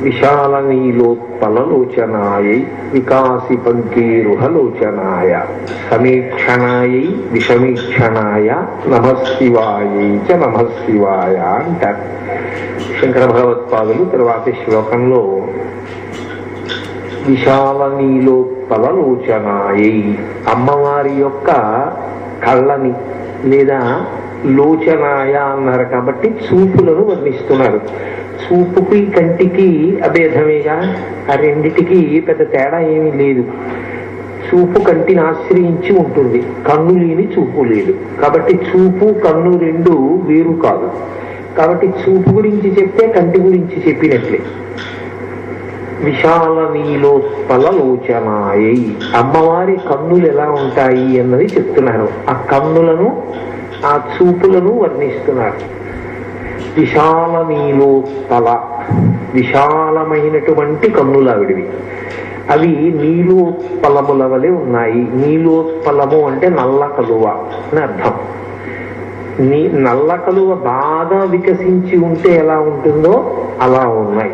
విశాల నీలోత్పలలోచనాయై వికాసి పంకేరుహలోచనాయ సమీక్షణాయై విషమీక్షణాయ నమశివాయై చ నమశివాయ అంటారు శంకర భగవత్పాదులు. తరువాతి శ్లోకంలో విశాల నీలోత్పలలోచనాయై అమ్మవారి యొక్క కళ్ళని లేదా లోచనాయ అన్నారు కాబట్టి చూపులను వర్ణిస్తున్నారు. చూపుకి కంటికి అభేదమేగా, ఆ రెండిటికి పెద్ద తేడా ఏమీ లేదు. చూపు కంటిని ఆశ్రయించి ఉంటుంది, కన్ను లేని చూపు లేదు. కాబట్టి చూపు కన్ను రెండు వేరు కాదు. కాబట్టి చూపు గురించి చెప్తే కంటి గురించి చెప్పినట్లే. విశాల నీలోత్పలలోచనాయై అమ్మవారి కన్నులు ఎలా ఉంటాయి అన్నది చెప్తున్నారు. ఆ కన్నులను ఆ చూపులను వర్ణిస్తున్నారు. విశాల నీలోత్పల విశాలమైనటువంటి కన్నులు ఆవిడివి. అవి నీలోత్పలముల వలె ఉన్నాయి. నీలోత్పలము అంటే నల్ల కలువ అని అర్థం. నల్ల కలువ బాగా వికసించి ఉంటే ఎలా ఉంటుందో అలా ఉన్నాయి.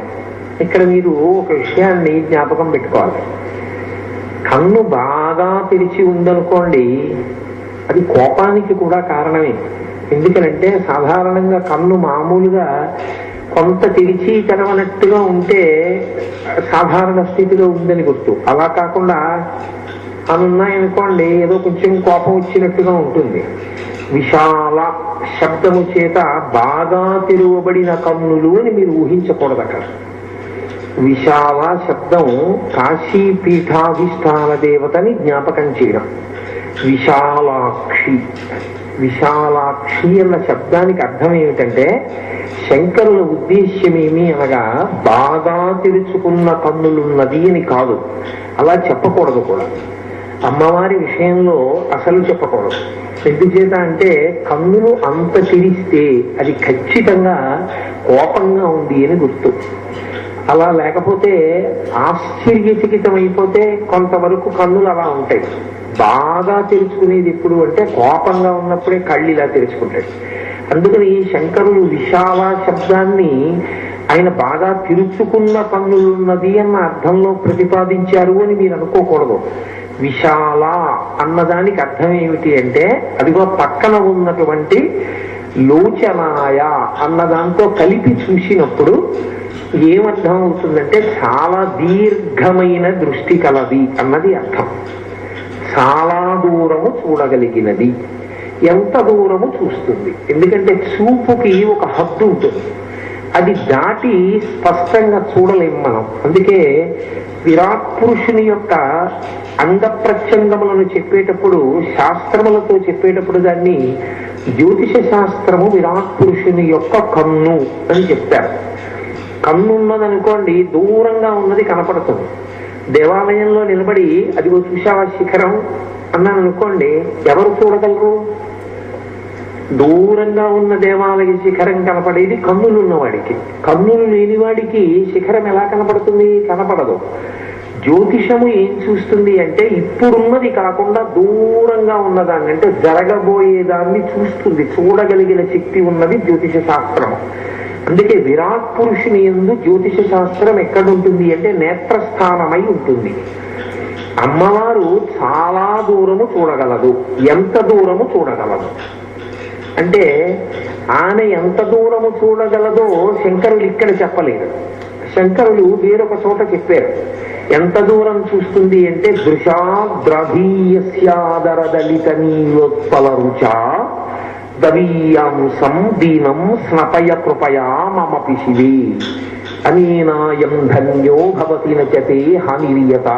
ఇక్కడ మీరు ఒక విషయాన్ని జ్ఞాపకం పెట్టుకోవాలి. కన్ను బాగా తెరిచి ఉందనుకోండి, అది కోపానికి కూడా కారణమే. ఎందుకనంటే సాధారణంగా కన్ను మామూలుగా కొంత తెరిచి తెరవనట్టుగా ఉంటే సాధారణ స్థితిలో ఉందని గుర్తు. అలా కాకుండా అనున్నాయనుకోండి ఏదో కొంచెం కోపం వచ్చినట్టుగా ఉంటుంది. విశాల శబ్దము చేత బాగా తెరువబడిన కన్నులు అని మీరు ఊహించకూడదు అక్కడ. విశాల శబ్దం కాశీ పీఠాధిష్టాన దేవతని జ్ఞాపకం చేయడం. విశాలాక్షి విశాలాక్షి అన్న శబ్దానికి అర్థం ఏమిటంటే శంకరుల ఉద్దేశ్యం ఏమి అనగా బాగా తెరుచుకున్న కన్నులున్నది అని కాదు. అలా చెప్పకూడదు కూడా. అమ్మవారి విషయంలో అసలు చెప్పకూడదు. ఎందుచేత అంటే కన్నులు అంత తెరిస్తే అది ఖచ్చితంగా కోపంగా ఉంది అని గుర్తు. అలా లేకపోతే ఆశ్చర్యచకితమైపోతే కొంతవరకు కన్నులు అలా ఉంటాయి. బాగా తెరుచుకునేది ఎప్పుడు అంటే కోపంగా ఉన్నప్పుడే కళ్ళు ఇలా తెరుచుకుంటాయి. అందుకని శంకరులు విశాల శబ్దాన్ని ఆయన బాగా తెరుచుకున్న కన్నులున్నది అన్న అర్థంలో ప్రతిపాదించారు అని మీరు అనుకోకూడదు. విశాల అన్నదానికి అర్థం ఏమిటి అంటే అదిగో పక్కన ఉన్నటువంటి లోచనాయ అన్నదాంతో కలిపి చూసినప్పుడు ఏమర్థం అవుతుందంటే చాలా దీర్ఘమైన దృష్టి కలది అన్నది అర్థం. చాలా దూరము చూడగలిగినది. ఎంత దూరము చూస్తుంది. ఎందుకంటే చూపుకి ఒక హద్దు ఉంటుంది, అది దాటి స్పష్టంగా చూడలేము మనం. అందుకే విరాట్ పురుషుని యొక్క అంగ ప్రత్యంగములను చెప్పేటప్పుడు శాస్త్రములతో చెప్పేటప్పుడు దాన్ని జ్యోతిష శాస్త్రము విరాట్ పురుషుని యొక్క కన్ను అని చెప్తారు. కన్ను ఉన్నదనుకోండి దూరంగా ఉన్నది కనపడుతుంది. దేవాలయంలో నిలబడి అదిగో చూశావా శిఖరం అన్నాను అనుకోండి, ఎవరు చూడగలరు? దూరంగా ఉన్న దేవాలయ శిఖరం కనపడేది కన్నులు ఉన్నవాడికి. కన్నులు లేనివాడికి శిఖరం ఎలా కనపడుతుంది? కనపడదు. జ్యోతిషము ఏం చూస్తుంది అంటే ఇప్పుడున్నది కాకుండా దూరంగా ఉన్నదాన్ని, అంటే జరగబోయేదాన్ని చూస్తుంది. చూడగలిగిన శక్తి ఉన్నది జ్యోతిష శాస్త్రం. అందుకే విరాట్ పురుషుని యందు జ్యోతిష శాస్త్రం ఎక్కడుంటుంది అంటే నేత్రస్థానమై ఉంటుంది. అమ్మవారు చాలా దూరము చూడగలదు. ఎంత దూరము చూడగలదు అంటే ఆమె ఎంత దూరము చూడగలదో శంకరులు ఇక్కడ చెప్పలేదు. శంకరులు వేరొక చోట చెప్పారు. ఎంత దూరం చూస్తుంది అంటే దృశాద్రధీయస్యాదరదలిత నీలోత్పల రుచా దవీయాంసం దీనం స్నపయ కృపయా మమ పిశివే అనేనాయం ధన్యో భవతి నచతే హానిరియత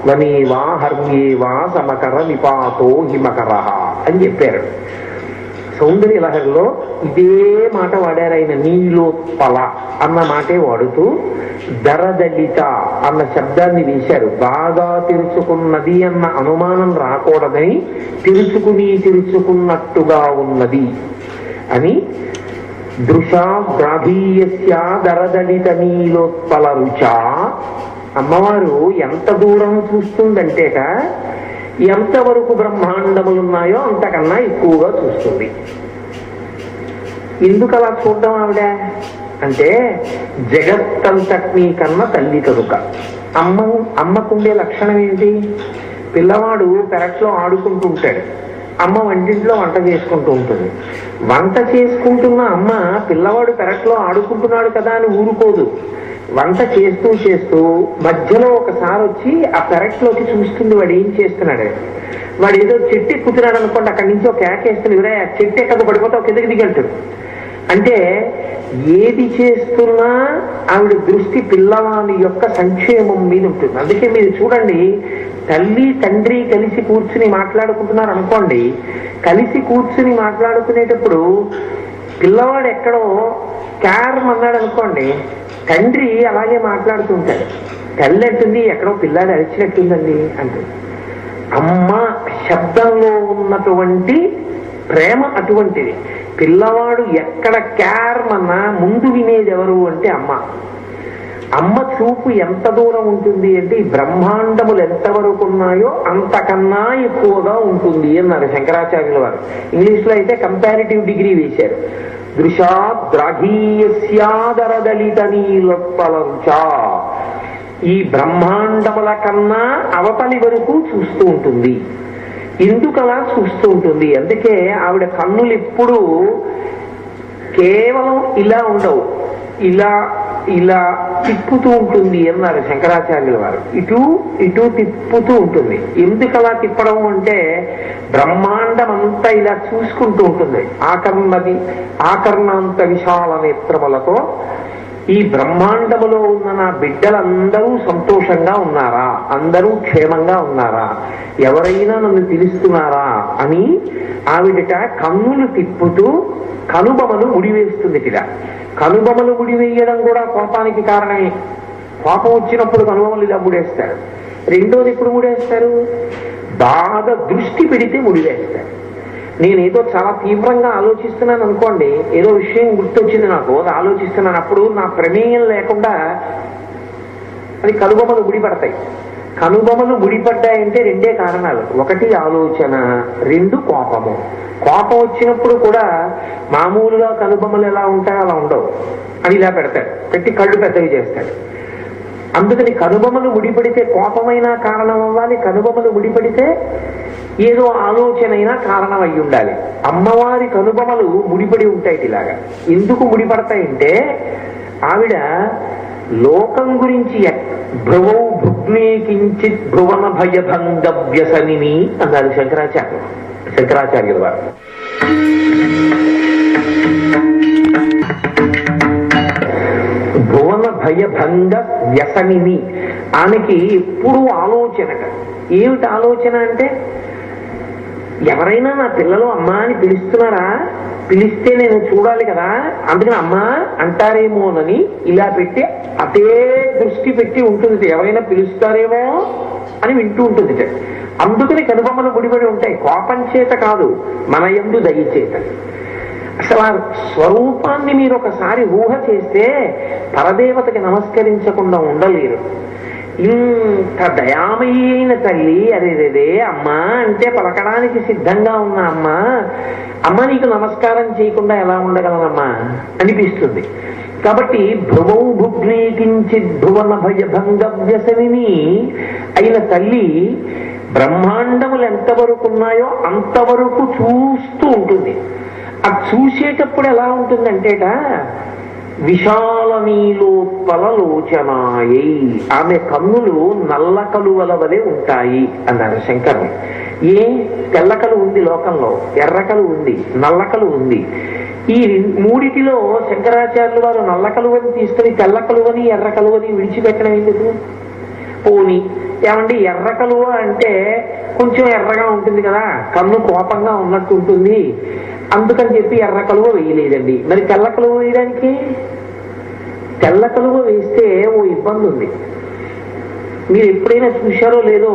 వనేవా హర్మ్యేవా సమకర నిపాతో హిమకర అని చెప్పారు. సౌందర్య లహరిలో ఇదే మాట వాడారు ఆయన. నీలోత్పల అన్న మాటే వాడుతూ దరదలిత అన్న శబ్దాన్ని వేశారు. బాగా తెరుచుకున్నది అన్న అనుమానం రాకూడదని తెరుచుకున్నట్టుగా ఉన్నది అని దృశాద్రాధీయస్య దరదలిత నీలోత్పల రుచా. అమ్మవారు ఎంత దూరం చూస్తుందంటేట ఎంతవరకు బ్రహ్మాండములున్నాయో అంతకన్నా ఎక్కువగా చూస్తుంది. ఎందుకు అలా చూడడం ఆవిడ అంటే జగత్తంతటినీ కన్నా తల్లి కనుక. అమ్మకుండే లక్షణం ఏంటి? పిల్లవాడు పెరట్లో ఆడుకుంటూ ఉంటాడు, అమ్మ వంటింట్లో వంట చేసుకుంటూ ఉంటుంది. వంట చేసుకుంటున్న అమ్మ పిల్లవాడు పెరట్లో ఆడుకుంటున్నాడు కదా అని ఊరుకోదు. వంట చేస్తూ చేస్తూ మధ్యలో ఒకసారి వచ్చి ఆ పెరట్లోకి చూస్తుంది వాడు ఏం చేస్తున్నాడు. వాడు ఏదో చెట్టు ఎక్కుతున్నాడు అనుకోండి, అక్కడి నుంచి ఒక కేకేస్తుంది, ఇవరే ఆ చెట్టు ఎక్కడికి పడిపోతే ఒక కిందకి దిగంటాడు. అంటే ఏది చేస్తున్నా ఆవిడ దృష్టి పిల్లవాడి యొక్క సంక్షేమం మీద ఉంటుంది. అందుకే మీరు చూడండి, తల్లి తండ్రి కలిసి కూర్చుని మాట్లాడుకుంటున్నారు అనుకోండి, కలిసి కూర్చుని మాట్లాడుకునేటప్పుడు పిల్లవాడు ఎక్కడో క్యారం అన్నాడు అనుకోండి, తండ్రి అలాగే మాట్లాడుతుంటాడు. తల్లి అంటుంది ఎక్కడో పిల్లాడు అరిచినట్టుందండి అంటుంది. అమ్మ శబ్దంలో ఉన్నటువంటి ప్రేమ అటువంటిది. పిల్లవాడు ఎక్కడ క్యారమన్నా ముందు వినేది ఎవరు అంటే అమ్మ. అమ్మ చూపు ఎంత దూరం ఉంటుంది అంటే ఈ బ్రహ్మాండములు ఎంతవరకు ఉన్నాయో అంతకన్నా ఎక్కువగా ఉంటుంది అన్నారు శంకరాచార్యుల వారు. ఇంగ్లీష్లో అయితే కంపారిటివ్ డిగ్రీ వేశారు. దృశాద్రాఘీయస్యాదరదలిత నీలోత్పలంచా, ఈ బ్రహ్మాండముల కన్నా అవతలి వరకు చూస్తూ ఉంటుంది. ఎందుకు అలా చూస్తూ ఉంటుంది? అందుకే ఆవిడ కన్నులు ఎప్పుడూ కేవలం ఇలా ఉండవు, ఇలా ఇలా తిప్పుతూ ఉంటుంది అన్నారు శంకరాచార్యుల వారు. ఇటు ఇటు తిప్పుతూ ఉంటుంది. ఎందుకు అలా తిప్పడం అంటే బ్రహ్మాండం అంతా ఇలా చూసుకుంటూ ఉంటుంది. ఆకర్ణాంత విశాల నేత్రములతో ఈ బ్రహ్మాండములో ఉన్న నా బిడ్డలందరూ సంతోషంగా ఉన్నారా, అందరూ క్షేమంగా ఉన్నారా, ఎవరైనా నన్ను పిలుస్తున్నారా అని ఆవిడట కన్నులు తిప్పుతూ కనుబొమలు ముడివేస్తుంది. ఇలా కనుబొమలు ముడివేయడం కూడా కోపానికి కారణమే. కోపం వచ్చినప్పుడు కనుబొమలు ఇలా ముడేస్తారు. రెండోది ఎప్పుడు ముడేస్తారు? బాగా దృష్టి పెడితే ముడివేస్తారు. నేనేదో చాలా తీవ్రంగా ఆలోచిస్తున్నాను అనుకోండి, ఏదో విషయం గుర్తొచ్చింది నాకు, అది ఆలోచిస్తున్నాను, అప్పుడు నా ప్రమేయం లేకుండా అది కనుబొమలు ముడిపడతాయి. కనుబొమలు ముడిపడ్డాయంటే రెండే కారణాలు. ఒకటి ఆలోచన, రెండు కోపము. కోపం వచ్చినప్పుడు కూడా మామూలుగా కనుబొమలు ఎలా ఉంటాయో అలా ఉండవు, అని ఇలా పెడతాడు, పెట్టి కళ్ళు పెద్దవి చేస్తాడు. అందుకని కనుబొమలు ముడిపడితే కోపమైనా కారణం అవ్వాలి, కనుబొమలు ముడిపడితే ఏదో ఆలోచన అయినా కారణం అయి ఉండాలి. అమ్మవారి కనుబొమలు ముడిపడి ఉంటాయి ఇలాగా. ఎందుకు ముడిపడతాయంటే ఆవిడ లోకం గురించి భ్రువౌ భుగ్నే కించిత్ భువన భయభంగ వ్యసనిని అన్నారు శంకరాచార్యుల వారు. భువన భయభంగ వ్యసనిని. ఆమెకి ఎప్పుడూ ఆలోచనట. ఏమిటి ఆలోచన అంటే, ఎవరైనా నా పిల్లలు అమ్మా అని పిలుస్తున్నారా, పిలిస్తే నేను చూడాలి కదా, అందుకని అమ్మా అంటారేమోనని ఇలా పెట్టి అదే దృష్టి పెట్టి ఉంటుంది. ఎవరైనా పిలుస్తారేమో అని వింటూ ఉంటుంది. అందుకని కనుబొమ్మలు ముడిపడి ఉంటాయి. కోపం చేత కాదు, మన యందు దయ చేత. అసలు ఆ స్వరూపాన్ని మీరు ఒకసారి ఊహ చేస్తే పరదేవతకి నమస్కరించకుండా ఉండలేరు. ఇంత దయామయీ అయిన తల్లి, అదేదే అమ్మా అంటే పలకడానికి సిద్ధంగా ఉన్న అమ్మ నీకు నమస్కారం చేయకుండా ఎలా ఉండగలనమ్మా అనిపిస్తుంది. కాబట్టి భ్రువౌ భుగ్నే కించిత్ భువన భయభంగ వ్యసనిని అయిన తల్లి బ్రహ్మాండములు ఎంతవరకు ఉన్నాయో అంతవరకు చూస్తూ ఉంటుంది. అది చూసేటప్పుడు ఎలా ఉంటుందంటేట, విశాల నీలోత్పల లోచనాయై, ఆమె కన్నులు నల్ల కలువల వలె ఉంటాయి అన్నారు శంకరుడు. తెల్లకలు ఉంది లోకంలో, ఎర్రకలు ఉంది, నల్లకలు ఉంది. ఈ మూడిటిలో శంకరాచార్యులు వారు నల్ల కలువని తీసుకుని తెల్ల కలువని ఎర్ర కలువని విడిచిపెట్టడం ఎందుకు? పోని ఏమండి ఎర్ర కలువ అంటే కొంచెం ఎర్రగా ఉంటుంది కదా, కన్ను కోపంగా ఉన్నట్టు ఉంటుంది, అందుకని చెప్పి ఎర్ర కలువ వేయలేదండి. మరి తెల్ల కలువ వేయడానికి, తెల్ల కలువ వేస్తే ఓ ఇబ్బంది ఉంది. మీరు ఎప్పుడైనా చూశారో లేదో,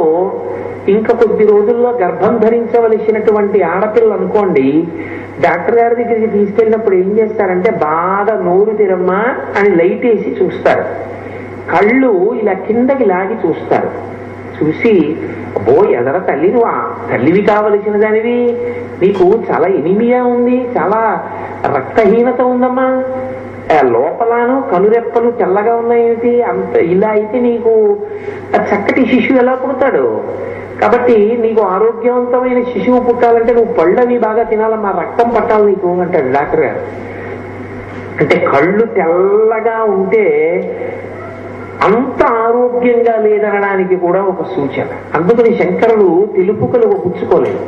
ఇంకా కొద్ది రోజుల్లో గర్భం ధరించవలసినటువంటి ఆడపిల్ల అనుకోండి, డాక్టర్ గారి దగ్గరికి తీసుకెళ్ళినప్పుడు ఏం చేస్తారంటే, బాగా నోరు తెరమ్మా అని లైట్ వేసి చూస్తారు. కళ్ళు ఇలా కిందకి లాగి చూస్తారు. చూసి అబ్బో ఎదర తల్లి, నువ్వు తల్లివి కావలసిన దానివి, నీకు చాలా ఎనిమియా ఉంది, చాలా రక్తహీనత ఉందమ్మా లోపలను కనురెప్పలు తెల్లగా ఉన్నాయేమిటి, అంత ఇలా అయితే నీకు చక్కటి శిశువు ఎలా పుడతాడు? కాబట్టి నీకు ఆరోగ్యవంతమైన శిశువు పుట్టాలంటే నువ్వు పళ్ళవి బాగా తినాలమ్మా, రక్తం పట్టాలి నీకు అంటాడు డాక్టర్ గారు. అంటే కళ్ళు తెల్లగా ఉంటే అంత ఆరోగ్యంగా లేదనడానికి కూడా ఒక సూచన. అందుకని శంకరులు తెలుపు కలువ పుచ్చుకోలేదు,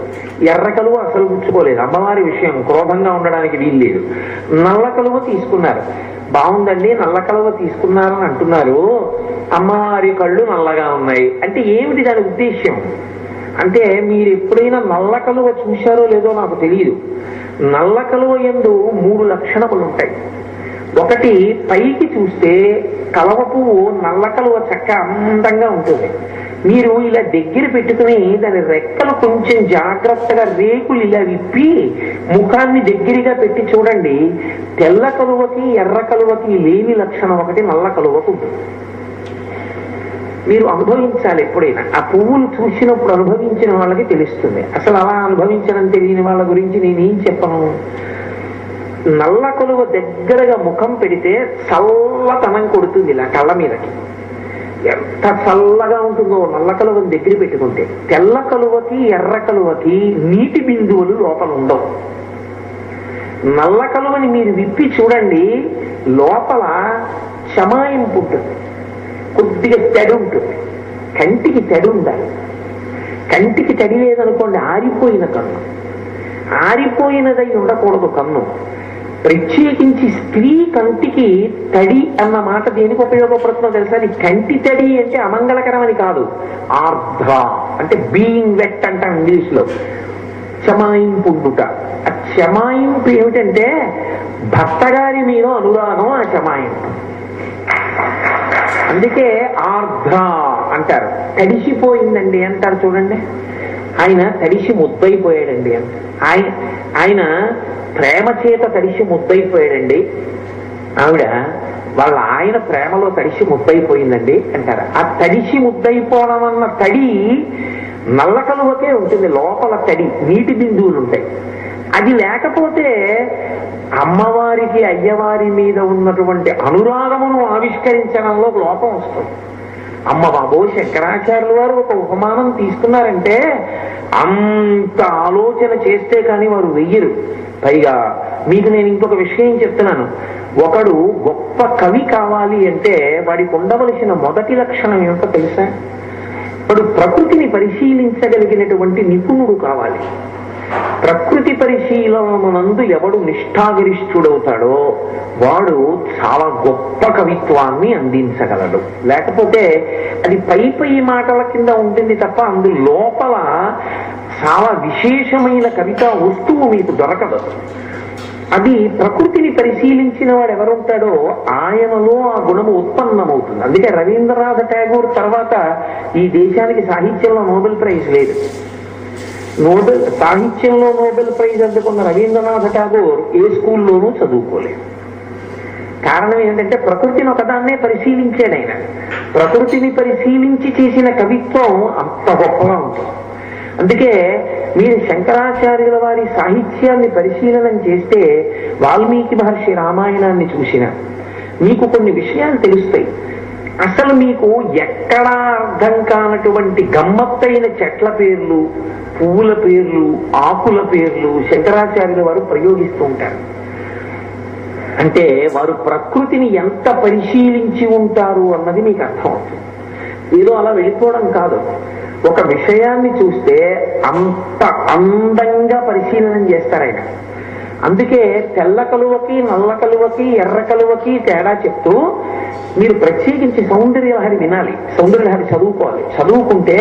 ఎర్ర కలువ అసలు పుచ్చుకోలేదు. అమ్మవారి విషయం క్రోధంగా ఉండడానికి వీలు లేదు. నల్ల కలువ తీసుకున్నారు. బాగుందండి, నల్ల కలువ తీసుకున్నారని అంటున్నారు, అమ్మవారి కళ్ళు నల్లగా ఉన్నాయి అంటే ఏమిటి దాని ఉద్దేశ్యం? అంటే మీరు ఎప్పుడైనా నల్ల కలువ చూశారో లేదో నాకు తెలియదు. నల్ల కలువ యందు 3 లక్షణములు ఉంటాయి. ఒకటి, పైకి చూస్తే కలవ పువ్వు నల్ల కలువ చక్క అందంగా ఉంటుంది. మీరు ఇలా దగ్గర పెట్టుకుని దాని రెక్కలు కొంచెం జాగ్రత్తగా రేకులు ఇలా విప్పి ముఖాన్ని దగ్గరగా పెట్టి చూడండి, తెల్ల కలువకి ఎర్ర కలువకి లేని లక్షణం ఒకటి నల్ల కలువకు ఉంటుంది. మీరు అనుభవించాలి ఎప్పుడైనా. ఆ పువ్వులు చూసినప్పుడు అనుభవించిన వాళ్ళకి తెలుస్తుంది. అసలు అలా అనుభవించడం తెలియని వాళ్ళ గురించి నేనేం చెప్పను. నల్ల కలువ దగ్గరగా ముఖం పెడితే చల్లతనం కొడుతుంది ఇలా కళ్ళ మీదకి. ఎంత చల్లగా ఉంటుందో నల్ల కలువని దగ్గర పెట్టుకుంటే. తెల్ల కలువకి ఎర్ర కలువకి నీటి బిందువులు లోపల ఉండవు. నల్ల కలువని మీరు విప్పి చూడండి, లోపల చమాయింపు ఉంటుంది, కొద్దిగా తడి ఉంటుంది. కంటికి తడి ఉండాలి. కంటికి తడి లేదనుకోండి ఆరిపోయిన కన్ను, ఆరిపోయినదై ఉండకూడదు కన్ను. ప్రత్యేకించి స్త్రీ కంటికి తడి అన్న మాట దేనికి ఉపయోగపడుతుందో తెలుసా? కంటి తడి అంటే అమంగళకరమని కాదు, ఆర్ద్ర అంటే బీయింగ్ వెట్ అంటాం ఇంగ్లీష్ లో. చమాయింపు ఉండుట. ఆ చమాయింపు ఏమిటంటే భర్త గారి మీద అనురాగం ఆ చమాయింపు. అందుకే ఆర్ద్ర అంటారు. తడిసిపోయిందండి అంటారు చూడండి. ఆయన తడిసి ముద్దయిపోయాడండి అంట. ఆయన ప్రేమ చేత తడిసి ముద్దయిపోయాడండి, ఆవిడ వాళ్ళ ఆయన ప్రేమలో తడిసి ముద్దయిపోయిందండి అంటారు. ఆ తడిసి ముద్దయిపోవడం అన్న తడి నల్ల కలువకే ఉంటుంది. లోపల తడి నీటి బిందువులు ఉంటాయి. అది లేకపోతే అమ్మవారికి అయ్యవారి మీద ఉన్నటువంటి అనురాగమును ఆవిష్కరించడంలో లోపం వస్తుంది. అమ్మ బాబో, శంకరాచార్యుల వారు ఒక ఉపమానం తీసుకున్నారంటే అంత ఆలోచన చేస్తే కానీ వారు వెయ్యరు. పైగా మీకు నేను ఇంకొక విషయం చెప్తున్నాను. ఒకడు గొప్ప కవి కావాలి అంటే వాడికి ఉండవలసిన మొదటి లక్షణం ఏమిటో తెలుసా? వాడు ప్రకృతిని పరిశీలించగలిగినటువంటి నిపుణుడు కావాలి. ప్రకృతి పరిశీలనందు ఎవడు నిష్ఠాగరిష్ఠుడవుతాడో వాడు చాలా గొప్ప కవిత్వాన్ని అందించగలడు. లేకపోతే అది పై మాటల కింద ఉంటుంది తప్ప అందు లోపల చాలా విశేషమైన కవితా వస్తువు మీకు దొరకదు. అది ప్రకృతిని పరిశీలించిన వాడు ఎవరుంటాడో ఆయనలో ఆ గుణము ఉత్పన్నమవుతుంది. అందుకే రవీంద్రనాథ్ ఠాగూర్ తర్వాత ఈ దేశానికి సాహిత్యంలో నోబెల్ ప్రైజ్ లేదు. సాహిత్యంలో నోబెల్ ప్రైజ్ అందుకున్న రవీంద్రనాథ్ ఠాగూర్ ఏ స్కూల్లోనూ చదువుకోలేదు. కారణం ఏంటంటే ప్రకృతిని ఒకదాన్నే పరిశీలించాడు ఆయన. ప్రకృతిని పరిశీలించి చేసిన కవిత్వం అంత గొప్పగా ఉంటుంది. అందుకే మీరు శంకరాచార్యుల వారి సాహిత్యాన్ని పరిశీలనం చేస్తే వాల్మీకి మహర్షి రామాయణాన్ని చూసిన మీకు కొన్ని విషయాలు తెలుస్తాయి. అసలు మీకు ఎక్కడా అర్థం కానటువంటి గమ్మత్తైన చెట్ల పేర్లు, పువ్వుల పేర్లు, ఆకుల పేర్లు శంకరాచార్యుల వారు ప్రయోగిస్తూ ఉంటారు. అంటే వారు ప్రకృతిని ఎంత పరిశీలించి ఉంటారు అన్నది మీకు అర్థం అవుతుంది. ఏదో అలా వెళ్ళిపోవడం కాదు. ఒక విషయాన్ని చూస్తే అంత అందంగా పరిశీలన చేస్తారు ఆయన. అందుకే తెల్ల కలువకి నల్ల కలువకి ఎర్ర కలువకి తేడా చెప్తూ మీరు ప్రత్యేకించి సౌందర్యలహరి వినాలి, సౌందర్యలహరి చదువుకోవాలి. చదువుకుంటే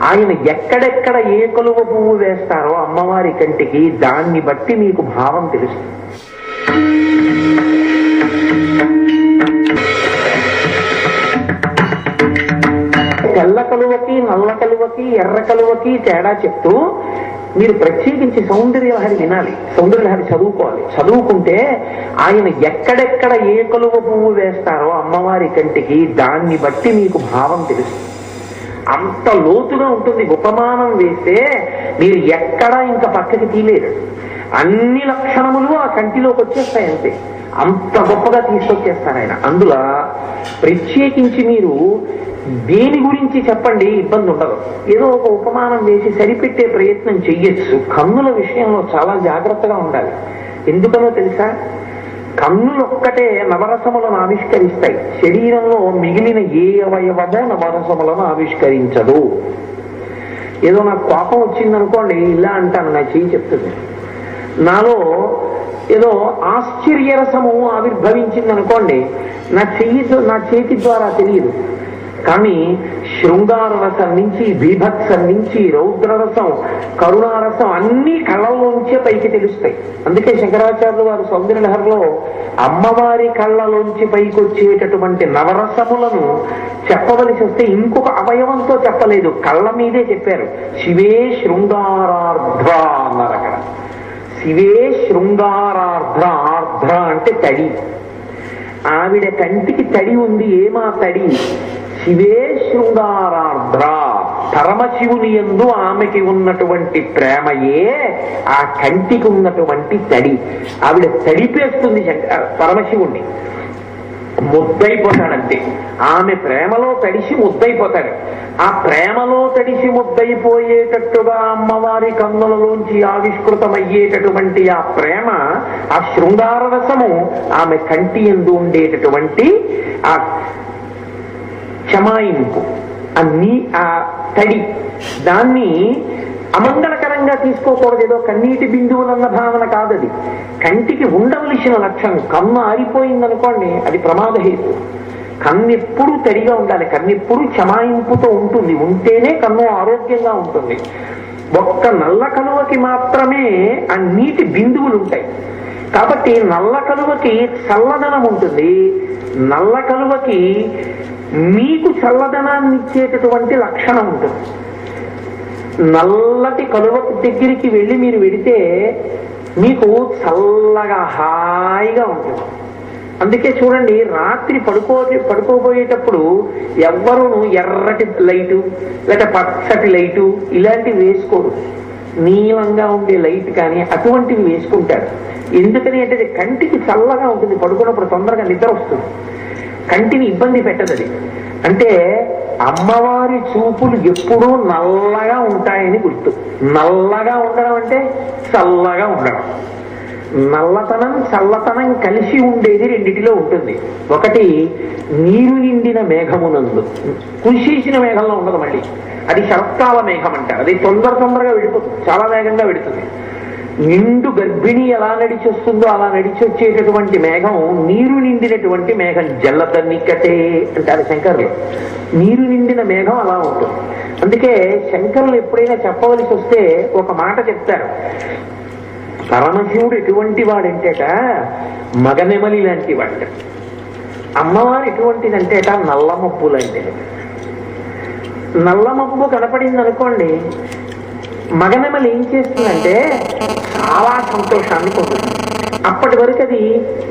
ఆయన ఎక్కడెక్కడ ఏ కలువ పువ్వు వేస్తారో అమ్మవారి కంటికి దాన్ని బట్టి మీకు భావం తెలుస్తుంది. తెల్ల కలువకి నల్ల కలువకి ఎర్ర కలువకి తేడా చెప్తూ మీరు ప్రత్యేకించి సౌందర్యలహరి వినాలి, సౌందర్యలహరి చదువుకోవాలి. చదువుకుంటే ఆయన ఎక్కడెక్కడ ఏ కలువ పువ్వు వేస్తారో అమ్మవారి కంటికి దాన్ని బట్టి మీకు భావం తెలుస్తుంది. అంత లోతుగా ఉంటుంది. ఉపమానం వేస్తే మీరు ఎక్కడా ఇంకా పక్కకి తీయలేరు. అన్ని లక్షణములు ఆ కంటిలోకి వచ్చేస్తాయి అంతే. అంత గొప్పగా తీసుకొచ్చేస్తారు ఆయన. అందులో ప్రత్యేకించి మీరు దేని గురించి చెప్పండి, ఇబ్బంది ఉండదు. ఏదో ఒక ఉపమానం వేసి సరిపెట్టే ప్రయత్నం చెయ్యొచ్చు. కన్నుల విషయంలో చాలా జాగ్రత్తగా ఉండాలి. ఎందుకనో తెలుసా? కన్నులు ఒక్కటే నవరసములను ఆవిష్కరిస్తాయి. శరీరంలో మిగిలిన ఏ అవయవమో నవరసములను ఆవిష్కరించదు. ఏదో నాకు కోపం వచ్చిందనుకోండి, ఇలా అంటాను, నా చెయ్యి చెప్తుంది. నాలో ఏదో ఆశ్చర్యరసము ఆవిర్భవించిందనుకోండి, నా చేతి ద్వారా తెలియదు. కానీ శృంగార రసం నుంచి, బీభత్సం నుంచి, రౌద్రరసం, కరుణారసం అన్ని కళ్ళలోంచే పైకి తెలుస్తాయి. అందుకే శంకరాచార్యులు వారు సౌందర్యలహరిలో అమ్మవారి కళ్ళలోంచి పైకి వచ్చేటటువంటి నవరసములను చెప్పవలసి వస్తే ఇంకొక అవయవంతో చెప్పలేదు, కళ్ళ మీదే చెప్పారు. శివే శృంగారార్ధ్ర అన్నారు అక్కడ. శివే శృంగారార్ధ్ర. ఆర్ధ్ర అంటే తడి. ఆవిడ కంటికి తడి ఉంది. ఏమా తడి? శివే శృంగారార్ధ్ర. పరమశివుని యందు ఆమెకి ఉన్నటువంటి ప్రేమయే ఆ కంటికి ఉన్నటువంటి తడి. ఆవిడ తడిపేస్తుంది పరమశివుణ్ణి. ముద్దైపోతాడంతే. ఆమె ప్రేమలో తడిసి ముద్దైపోతాడు. ఆ ప్రేమలో తడిసి ముద్దైపోయేటట్టుగా అమ్మవారి కన్నులలోంచి ఆవిష్కృతమయ్యేటటువంటి ఆ ప్రేమ, ఆ శృంగార రసము ఆమె కంటి యందు ఉండేటటువంటి ఆ చమాయింపు, ఆ తడి, దాన్ని అమంగళకరంగా తీసుకోకూడదు. ఏదో కన్నీటి బిందువులన్న భావన కాదది. కంటికి ఉండవలసిన లక్షణం. కన్ను ఆరిపోయిందనుకోండి, అది ప్రమాదహేతు. కన్నెప్పుడు తడిగా ఉండాలి. కన్నెప్పుడు చమాయింపుతో ఉంటుంది. ఉంటేనే కన్ను ఆరోగ్యంగా ఉంటుంది. ఒక్క నల్ల కలువకి మాత్రమే ఆ నీటి బిందువులు ఉంటాయి. కాబట్టి నల్ల కలువకి చల్లదనం ఉంటుంది. నల్ల కలువకి మీకు చల్లదనాన్ని ఇచ్చేటటువంటి లక్షణం ఉంటుంది. నల్లటి కలువ దగ్గరికి వెళ్ళి మీరు వెడితే మీకు చల్లగా హాయిగా ఉంటుంది. అందుకే చూడండి, రాత్రి పడుకోబోయేటప్పుడు ఎవ్వరూ ఎర్రటి లైటు లేక పచ్చటి లైటు ఇలాంటివి వేసుకోరు. నీలంగా ఉండే లైట్ కానీ అటువంటివి వేసుకుంటారు. ఎందుకని అంటే కంటికి చల్లగా ఉంటుంది. పడుకున్నప్పుడు తొందరగా నిద్ర వస్తుంది. కంటిని ఇబ్బంది పెట్టదు అది. అంటే అమ్మవారి చూపులు ఎప్పుడూ నల్లగా ఉంటాయని గుర్తు. నల్లగా ఉండడం అంటే చల్లగా ఉండడం. నల్లతనం చల్లతనం కలిసి ఉండేది రెండిటిలో ఉంటుంది. ఒకటి నీరు నిండిన మేఘమునందు. కురిసేసిన మేఘంలో ఉండదు. మళ్ళీ అది శరత్కాల మేఘం అంటారు. అది తొందరగా వెళ్ళిపోతుంది, చాలా వేగంగా వెళుతుంది. నిండు గర్భిణి ఎలా నడిచి వస్తుందో అలా నడిచి వచ్చేటటువంటి మేఘం నీరు నిండినటువంటి మేఘం. జల్లదన్నికటే అంటారు శంకరులు. నీరు నిండిన మేఘం అలా ఉంటుంది. అందుకే శంకరులు ఎప్పుడైనా చెప్పవలసి వస్తే ఒక మాట చెప్తారు. పరమశివుడు ఎటువంటి వాడంటేట మగనెమలి లాంటి వాడు. అమ్మవారు ఎటువంటిదంటేట నల్ల మబ్బు లాంటిది. నల్ల మబ్బు కనపడింది అనుకోండి, మగనెమలి ఏం చేస్తుందంటే చాలా సంతోషాన్ని పొందుతుంది. అప్పటి వరకు అది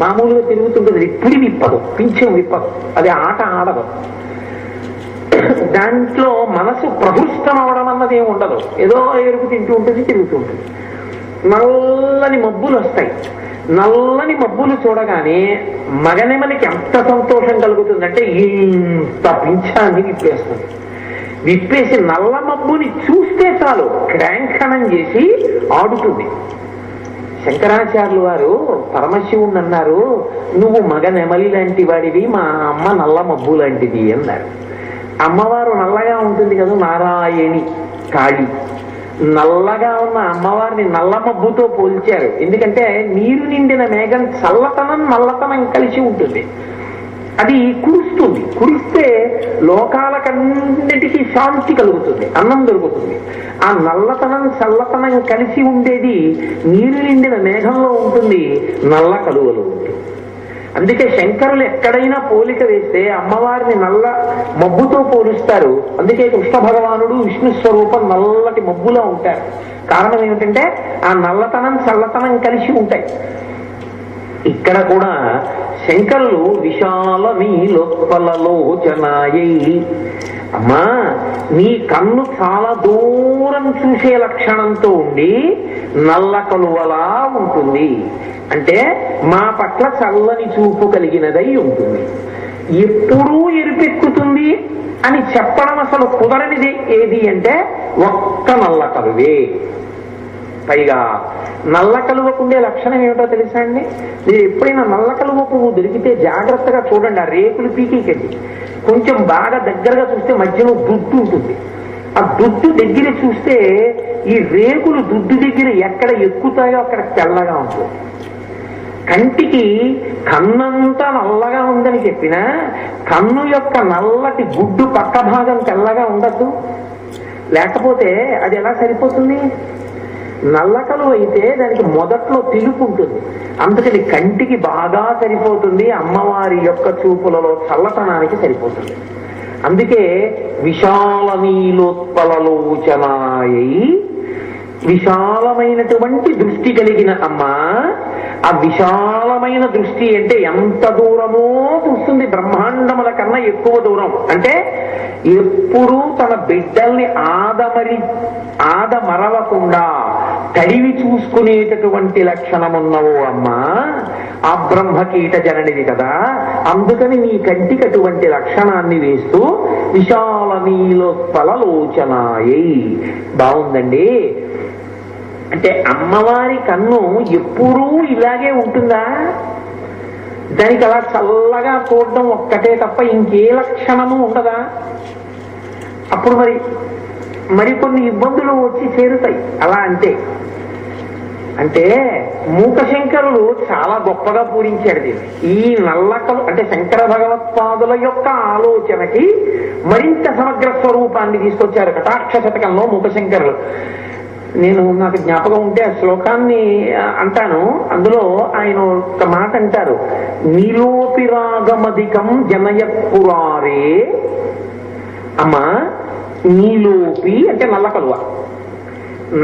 మామూలుగా తిరుగుతుంటుంది. ఇప్పుడు విప్పదు, పింఛం విప్పదు, అది ఆట ఆడదు. దాంట్లో మనసు ప్రహృష్టం అవడం అన్నది ఏమి ఉండదు. ఏదో ఎరుపు తింటూ ఉంటుంది, తిరుగుతూ ఉంటుంది. నల్లని మబ్బులు వస్తాయి. నల్లని మబ్బులు చూడగానే మగనెమలికి ఎంత సంతోషం కలుగుతుందంటే ఇంత పింఛాన్ని విప్పేస్తుంది. విప్పేసి నల్ల మబ్బుని చూస్తే చాలు క్రాంఖణం చేసి ఆడుతుంది. శంకరాచార్యులు వారు పరమశివుణ్ణి అన్నారు, నువ్వు మగ నెమలి లాంటి వాడివి, మా అమ్మ నల్ల మబ్బు లాంటిది అన్నారు. అమ్మవారు నల్లగా ఉంటుంది కదా, నారాయణి కాళి. నల్లగా ఉన్న అమ్మవారిని నల్ల మబ్బుతో పోల్చారు. ఎందుకంటే నీరు నిండిన మేఘం చల్లతనం నల్లతనం కలిసి ఉంటుంది. అది కురుస్తుంది. కురిస్తే లోకాలకన్నిటికీ శాంతి కలుగుతుంది, అన్నం దొరుకుతుంది. ఆ నల్లతనం చల్లతనం కలిసి ఉండేది నీరు నిండిన మేఘంలో ఉంటుంది, నల్ల కలువలో ఉంటుంది. అందుకే శంకరులు ఎక్కడైనా పోలిక వేస్తే అమ్మవారిని నల్ల మబ్బుతో పోలుస్తారు. అందుకే కృష్ణ భగవానుడు విష్ణు స్వరూపం నల్లటి మబ్బులో ఉంటారు. కారణం ఏమిటంటే ఆ నల్లతనం చల్లతనం కలిసి ఉంటాయి. ఇక్కడ కూడా శంకరులు విశాల మీలోత్పలలోచనాయై, అమ్మా నీ కన్ను చాలా దూరం చూసే లక్షణంతో ఉండి నల్ల కలువలా ఉంటుంది అంటే మా పట్ల చల్లని చూపు కలిగినదై ఉంటుంది. ఎప్పుడూ ఎరుపెక్కుతుంది అని చెప్పడం అసలు కుదరనిది ఏది అంటే ఒక్క నల్ల కలువే. పైగా నల్ల కలువకుండే లక్షణం ఏమిటో తెలుసా అండి? మీరు ఎప్పుడైనా నల్ల కలువ పువ్వు దొరికితే జాగ్రత్తగా చూడండి. ఆ రేకులు పీకేకండి. కొంచెం బాగా దగ్గరగా చూస్తే మధ్యలో దుడ్డు ఉంటుంది. ఆ దుడ్డు దగ్గర చూస్తే ఈ రేకులు దుడ్డు దగ్గర ఎక్కడ ఎక్కుతాయో అక్కడ తెల్లగా ఉంటుంది. కంటికి కన్నంతా నల్లగా ఉందని చెప్పినా కన్ను యొక్క నల్లటి గుడ్డు పక్క భాగం తెల్లగా ఉండద్దు. లేకపోతే అది ఎలా సరిపోతుంది? నల్ల కలువ అయితే దానికి మొదట్లో తెలుపు ఉంటుంది. అందుకని కంటికి బాగా సరిపోతుంది. అమ్మవారి యొక్క చూపులలో చల్లతనానికి సరిపోతుంది. అందుకే విశాల నీలోత్పలలోచనాయై, విశాలమైనటువంటి దృష్టి కలిగిన అమ్మ. ఆ విశాలమైన దృష్టి అంటే ఎంత దూరమో చూస్తుంది, బ్రహ్మాండముల కన్నా ఎక్కువ దూరం. అంటే ఎప్పుడూ తన బిడ్డల్ని ఆదమరవకుండా తడివి చూసుకునేటటువంటి లక్షణమున్నవో అమ్మా. ఆ బ్రహ్మకీట జననిది కదా, అందుకని నీ కంటికి అటువంటి లక్షణాన్ని వేస్తూ విశాల నీలోత్పలలోచనాయై. బాగుందండి. అంటే అమ్మవారి కన్ను ఎప్పుడూ ఇలాగే ఉంటుందా? దానికి అలా చల్లగా చూడడం ఒక్కటే తప్ప ఇంకే లక్షణము ఉండదా? అప్పుడు మరికొన్ని ఇబ్బందులు వచ్చి చేరుతాయి. అలా అంటే మూకశంకరులు చాలా గొప్పగా పూరించాడు దీన్ని. ఈ నల్లకలు అంటే శంకర భగవత్పాదుల యొక్క ఆలోచనకి మరింత సమగ్ర స్వరూపాన్ని తీసుకొచ్చారు కటాక్ష శతకంలో మూకశంకరులు. నాకు జ్ఞాపకం ఉంటే ఆ శ్లోకాన్ని అంటాను. అందులో ఆయన ఒక మాట అంటారు, నీలోపిరాగమధికం జనయత్పురారే. అమ్మా నీలోపి అంటే నల్ల కలువ.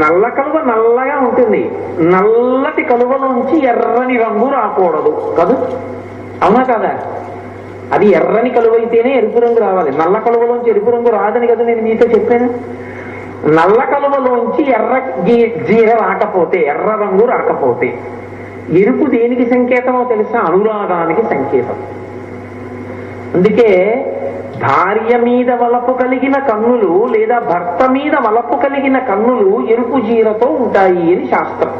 నల్ల కలువ నల్లగా ఉంటుంది. నల్లటి కలువలోంచి ఎర్రని రంగు రాకూడదు కదూ, అవునా కదా? అది ఎర్రని కలువ అయితేనే ఎరుపు రంగు రావాలి. నల్ల కలువలోంచి ఎరుపు రంగు రాదని కదా నేను మీతో చెప్పాను. నల్ల కలువలోంచి ఎర్ర జీర రాకపోతే, ఎర్ర రంగు రాకపోతే, ఎరుపు దేనికి సంకేతమో తెలుసా? అనురాగానికి సంకేతం. అందుకే భార్య మీద వలపు కలిగిన కన్నులు లేదా భర్త మీద వలపు కలిగిన కన్నులు ఎరుపు జీరతో ఉంటాయి అని శాస్త్రం.